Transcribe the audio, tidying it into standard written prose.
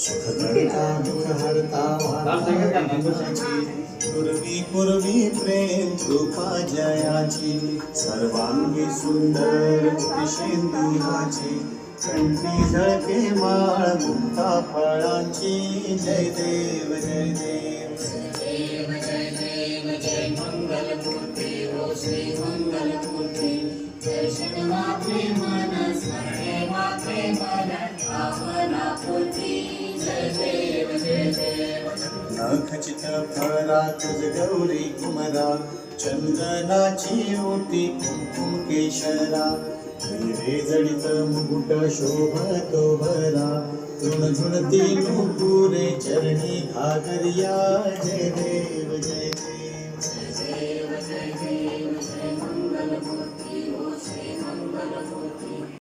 सुखकर्ता दुःखहर्ता पूर्वी पूर्वी प्रेम कृपा जयाची सर्वांगी सुंदर शेंदुराची कंठी झळके माळ मुक्ता फळांची जय देव जय देव देव जय देव जय मंगलमूर्ती ओ श्री मंगलमूर्ती दर्शन मात्रे मन स्मरणे मात्रे मन भावना पूर्ती जय देव जय देव नखचित फरा तुझ गौरी कुमरा चंदनाची ओटी कुंकुम केशरा हिरे जडित मुकुट शोभतो भरा झुण झुणती नुपुरे चरणी घागरिया जय देव जय देव